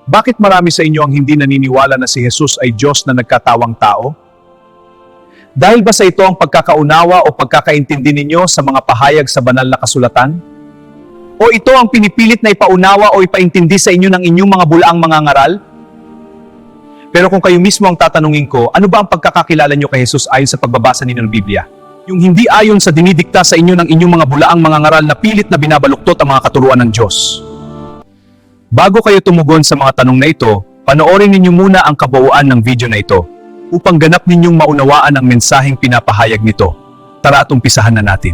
Bakit marami sa inyo ang hindi naniniwala na si Jesus ay Diyos na nagkatawang tao? Dahil ba sa ito ang pagkakaunawa o pagkakaintindi ninyo sa mga pahayag sa banal na kasulatan? O ito ang pinipilit na ipaunawa o ipaintindi sa inyo ng inyong mga bulaang mga ngaral? Pero kung kayo mismo ang tatanungin ko, ano ba ang pagkakakilala nyo kay Jesus ayon sa pagbabasa ninyo ng Biblia? Yung hindi ayon sa dinidikta sa inyo ng inyong mga bulaang mga ngaral na pilit na binabaluktot ang mga katuruan ng Diyos. Bago kayo tumugon sa mga tanong na ito, panoorin ninyo muna ang kabuuan ng video na ito upang ganap ninyong maunawaan ang mensaheng pinapahayag nito. Tara at umpisahan na natin.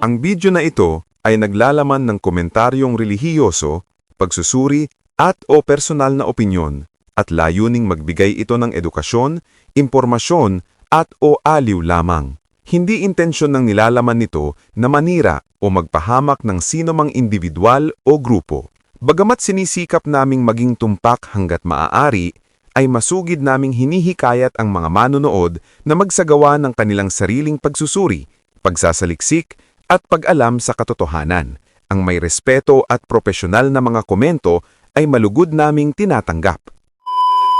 Ang video na ito ay naglalaman ng komentaryong relihiyoso, pagsusuri at o personal na opinyon at layuning magbigay ito ng edukasyon, impormasyon at o aliw lamang. Hindi intensyon ng nilalaman nito na manira o magpahamak ng sino mang individual o grupo. Bagamat sinisikap naming maging tumpak hanggat maaari, ay masugid naming hinihikayat ang mga manonood na magsagawa ng kanilang sariling pagsusuri, pagsasaliksik at pag-alam sa katotohanan. Ang may respeto at propesyonal na mga komento ay malugod naming tinatanggap.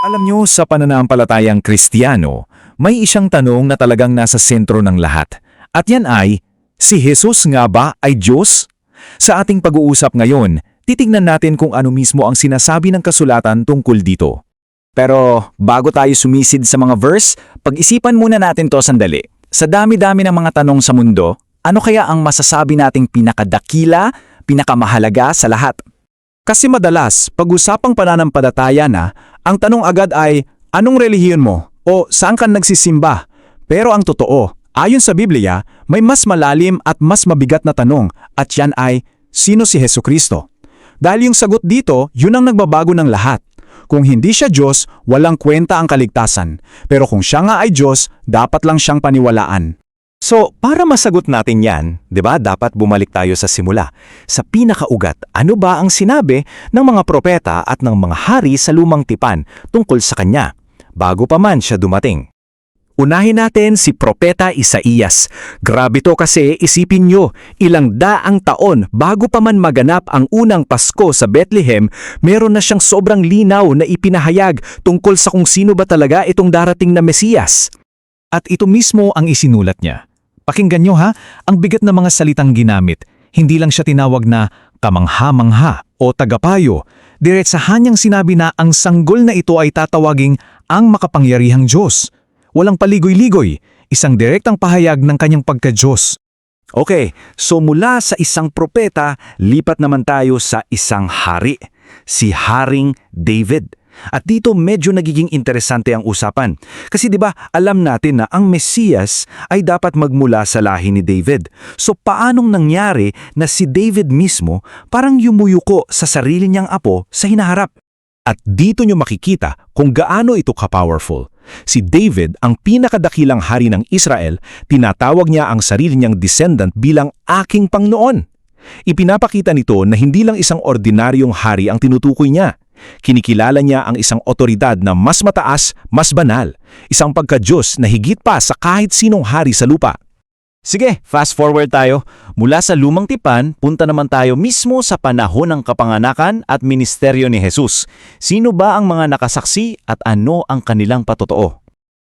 Alam nyo, sa pananampalatayang Kristiyano, may isang tanong na talagang nasa sentro ng lahat. At yan ay, si Jesus nga ba ay Diyos? Sa ating pag-uusap ngayon, titignan natin kung ano mismo ang sinasabi ng kasulatan tungkol dito. Pero bago tayo sumisid sa mga verse, pag-isipan muna natin to sandali. Sa dami-dami ng mga tanong sa mundo, ano kaya ang masasabi nating pinakadakila, pinakamahalaga sa lahat? Kasi madalas, pag-usapang pananampalataya na, ang tanong agad ay, anong relihiyon mo? O saan ka nagsisimba? Pero ang totoo, ayon sa Biblia, may mas malalim at mas mabigat na tanong at yan ay, sino si Hesukristo? Dahil yung sagot dito, yun ang nagbabago ng lahat. Kung hindi siya Diyos, walang kwenta ang kaligtasan. Pero kung siya nga ay Diyos, dapat lang siyang paniwalaan. So, para masagot natin yan, 'di ba, dapat bumalik tayo sa simula. Sa pinakaugat, ano ba ang sinabi ng mga propeta at ng mga hari sa lumang tipan tungkol sa kanya, bago pa man siya dumating? Unahin natin si Propeta Isaías. Grabe to kasi isipin nyo, ilang daang taon bago pa man maganap ang unang Pasko sa Bethlehem, meron na siyang sobrang linaw na ipinahayag tungkol sa kung sino ba talaga itong darating na Mesiyas. At ito mismo ang isinulat niya. Pakinggan nyo ha, ang bigat ng mga salitang ginamit. Hindi lang siya tinawag na kamangha-mangha o tagapayo. Diretsahan niyang sinabi na ang sanggol na ito ay tatawaging ang makapangyarihang Diyos. Walang paligoy-ligoy, isang direktang pahayag ng kanyang pagka-Diyos. Okay, so mula sa isang propeta, lipat naman tayo sa isang hari, si Haring David. At dito medyo nagiging interesante ang usapan. Kasi 'di ba, alam natin na ang Mesiyas ay dapat magmula sa lahi ni David. So paanong nangyari na si David mismo parang yumuyuko sa sarili niyang apo sa hinaharap? At dito nyo makikita kung gaano ito ka-powerful. Si David, ang pinakadakilang hari ng Israel, tinatawag niya ang sarili niyang descendant bilang aking Pangnoon. Ipinapakita nito na hindi lang isang ordinaryong hari ang tinutukoy niya. Kinikilala niya ang isang otoridad na mas mataas, mas banal, isang pagka-Diyos na higit pa sa kahit sinong hari sa lupa. Sige, fast forward tayo. Mula sa lumang tipan, punta naman tayo mismo sa panahon ng kapanganakan at ministeryo ni Jesus. Sino ba ang mga nakasaksi at ano ang kanilang patotoo?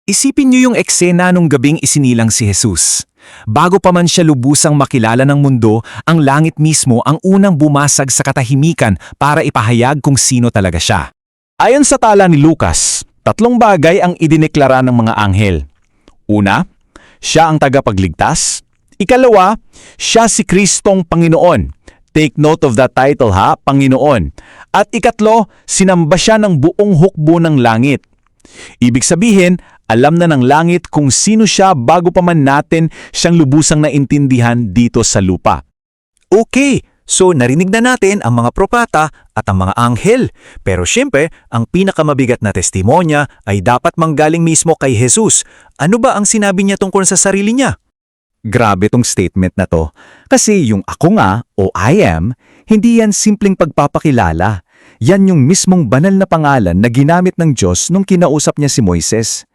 Isipin niyo yung eksena nung gabing isinilang si Jesus. Bago pa man siya lubusang makilala ng mundo, ang langit mismo ang unang bumasag sa katahimikan para ipahayag kung sino talaga siya. Ayon sa tala ni Lucas, 3 bagay ang idineklara ng mga anghel. Una, siya ang tagapagligtas. Ikalawa, siya si Kristong Panginoon. Take note of that title ha, Panginoon. At ikatlo, sinamba siya ng buong hukbo ng langit. Ibig sabihin, alam na ng langit kung sino siya bago pa man natin siyang lubusang naintindihan dito sa lupa. Okay, so narinig na natin ang mga propeta at ang mga anghel. Pero syempre, ang pinakamabigat na testimonya ay dapat manggaling mismo kay Jesus. Ano ba ang sinabi niya tungkol sa sarili niya? Grabe tong statement na to. Kasi yung ako nga o I am, hindi yan simpleng pagpapakilala. Yan yung mismong banal na pangalan na ginamit ng Diyos nung kinausap niya si Moises.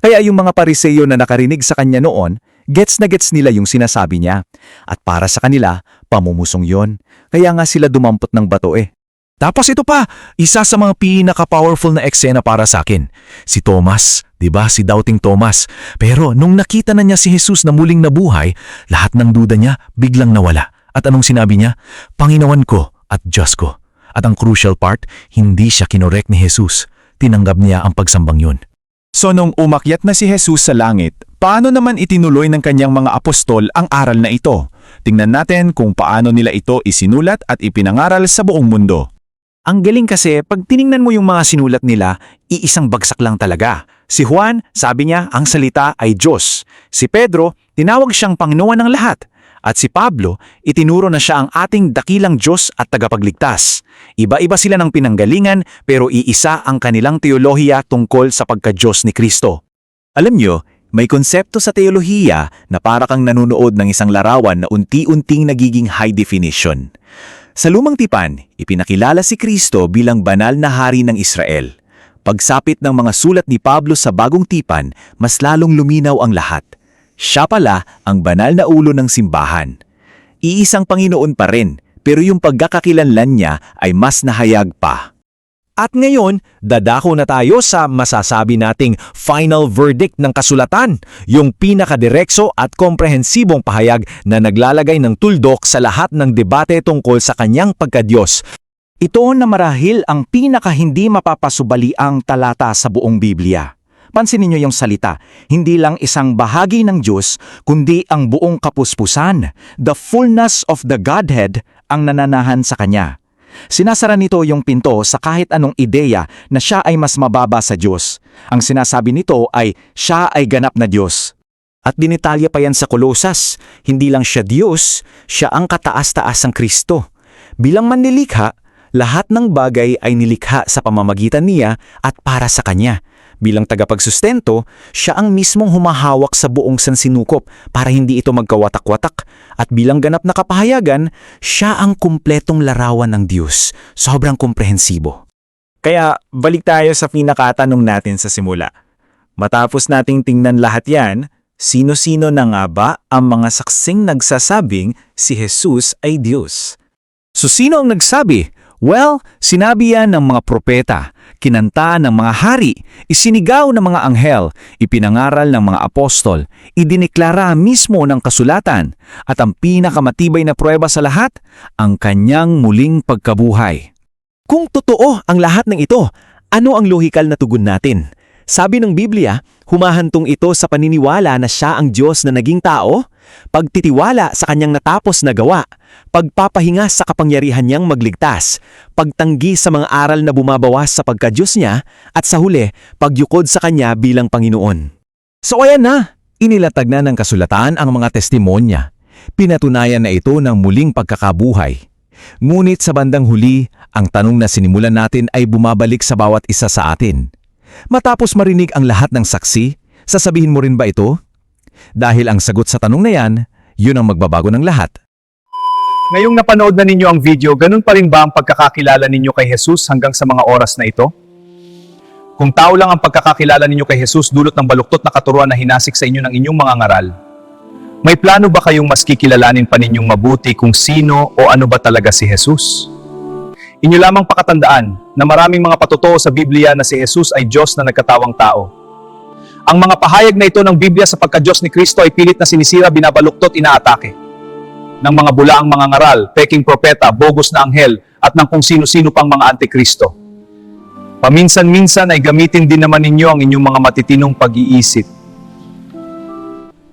Kaya yung mga Pariseo na nakarinig sa kanya noon, gets na gets nila yung sinasabi niya. At para sa kanila, pamumusong yon. Kaya nga sila dumampot ng bato eh. Tapos ito pa, isa sa mga pinaka-powerful na eksena para sa akin. Si Thomas, 'di ba? Si Doubting Thomas. Pero nung nakita na niya si Jesus na muling nabuhay, lahat ng duda niya biglang nawala. At anong sinabi niya? Panginoon ko at Diyos ko. At ang crucial part, hindi siya kinorek ni Jesus. Tinanggap niya ang pagsambang yun. So nung umakyat na si Jesus sa langit, paano naman itinuloy ng kanyang mga apostol ang aral na ito? Tingnan natin kung paano nila ito isinulat at ipinangaral sa buong mundo. Ang galing kasi, pag tiningnan mo yung mga sinulat nila, iisang bagsak lang talaga. Si Juan, sabi niya, ang salita ay Diyos. Si Pedro, tinawag siyang Panginoon ng lahat. At si Pablo, itinuro na siya ang ating dakilang Diyos at tagapagligtas. Iba-iba sila ng pinanggalingan, pero iisa ang kanilang teolohiya tungkol sa pagka-Diyos ni Kristo. Alam niyo, may konsepto sa teolohiya na para kang nanonood ng isang larawan na unti-unting nagiging high definition. Sa Lumang Tipan, ipinakilala si Kristo bilang banal na hari ng Israel. Pagsapit ng mga sulat ni Pablo sa Bagong Tipan, mas lalong luminaw ang lahat. Siya pala ang banal na ulo ng simbahan. Iisang Panginoon pa rin, pero yung pagkakakilanlan niya ay mas nahayag pa. At ngayon, dadako na tayo sa masasabi nating final verdict ng kasulatan, yung pinakadirekso at komprehensibong pahayag na naglalagay ng tuldok sa lahat ng debate tungkol sa kanyang pagkadiyos. Ito na marahil ang pinaka hindi mapapasubaliang talata sa buong Biblia. Pansinin niyo yung salita, hindi lang isang bahagi ng Diyos, kundi ang buong kapuspusan, the fullness of the Godhead ang nananahan sa Kanya. Sinasara nito yung pinto sa kahit anong ideya na siya ay mas mababa sa Diyos. Ang sinasabi nito ay siya ay ganap na Diyos. At dinitalya pa yan sa Kolosas, hindi lang siya Diyos, siya ang kataas-taasang Kristo. Bilang manlilikha, lahat ng bagay ay nilikha sa pamamagitan niya at para sa Kanya. Bilang tagapagsustento, siya ang mismong humahawak sa buong sansinukop para hindi ito magkawatak-watak. At bilang ganap na kapahayagan, siya ang kumpletong larawan ng Diyos. Sobrang komprehensibo. Kaya balik tayo sa pinakatanong natin sa simula. Matapos nating tingnan lahat yan, sino-sino na nga ba ang mga saksing nagsasabing si Jesus ay Diyos? So sino ang nagsabi? Well, sinabi yan ng mga propeta, kinanta ng mga hari, isinigaw ng mga anghel, ipinangaral ng mga apostol, idiniklara mismo ng kasulatan, at ang pinakamatibay na pruweba sa lahat, ang kanyang muling pagkabuhay. Kung totoo ang lahat ng ito, ano ang lohikal na tugon natin? Sabi ng Biblia, humahantong ito sa paniniwala na siya ang Diyos na naging tao, pagtitiwala sa kanyang natapos na gawa, pagpapahinga sa kapangyarihan niyang magligtas, pagtanggi sa mga aral na bumabawas sa pagka-Diyos niya, at sa huli, pagyukod sa kanya bilang Panginoon. So ayan na, inilatag na ng kasulatan ang mga testimonya. Pinatunayan na ito ng muling pagkakabuhay. Ngunit sa bandang huli, ang tanong na sinimulan natin ay bumabalik sa bawat isa sa atin. Matapos marinig ang lahat ng saksi, sasabihin mo rin ba ito? Dahil ang sagot sa tanong na yan, yun ang magbabago ng lahat. Ngayong napanood na ninyo ang video, ganun pa rin ba ang pagkakakilala ninyo kay Jesus hanggang sa mga oras na ito? Kung tao lang ang pagkakakilala ninyo kay Jesus dulot ng baluktot na katuruan na hinasik sa inyo ng inyong mga ngaral, may plano ba kayong mas kikilalanin pa ninyong mabuti kung sino o ano ba talaga si Jesus? Inyo lamang pakatandaan na maraming mga patotoo sa Biblia na si Jesus ay Diyos na nagkatawang tao. Ang mga pahayag na ito ng Biblia sa pagka-Diyos ni Kristo ay pilit na sinisira, binabaluktot, inaatake ng mga bulaang mga ngaral, peking propeta, bogus na anghel, at ng kung sino-sino pang mga antikristo. Paminsan-minsan ay gamitin din naman ninyo ang inyong mga matitinong pag-iisip.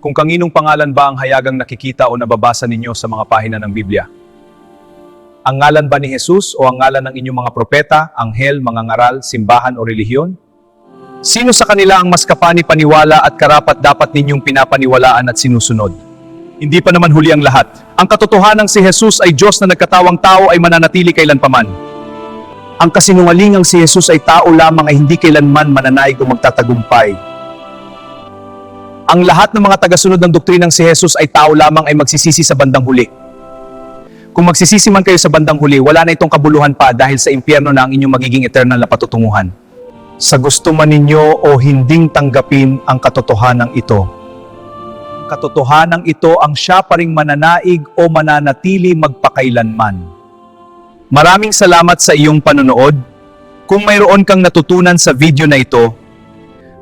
Kung kanginong pangalan ba ang hayagang nakikita o nababasa ninyo sa mga pahina ng Biblia? Ang ngalan ba ni Jesus o ang ngalan ng inyong mga propeta, anghel, mga ngaral, simbahan o relihiyon? Sino sa kanila ang mas kapani-paniwala at karapat-dapat ninyong pinapaniwalaan at sinusunod? Hindi pa naman huli ang lahat. Ang katotohanang si Jesus ay Diyos na nagkatawang tao ay mananatili kailanpaman. Ang kasinungalingang si Jesus ay tao lamang ay hindi kailanman mananaig o magtatagumpay. Ang lahat ng mga tagasunod ng doktrinang si Jesus ay tao lamang ay magsisisi sa bandang huli. Kung magsisisi man kayo sa bandang huli, wala na itong kabuluhan pa dahil sa impyerno na ang inyong magiging eternal na patutunguhan. Sa gusto man ninyo o hinding tanggapin ang katotohanan ito, katotohanan ito ang siya pa ring mananaig o mananatili magpakailanman. Maraming salamat sa iyong panonood. Kung mayroon kang natutunan sa video na ito,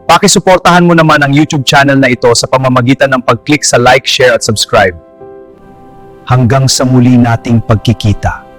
pakisuportahan mo naman ang YouTube channel na ito sa pamamagitan ng pag-click sa like, share at subscribe. Hanggang sa muli nating pagkikita.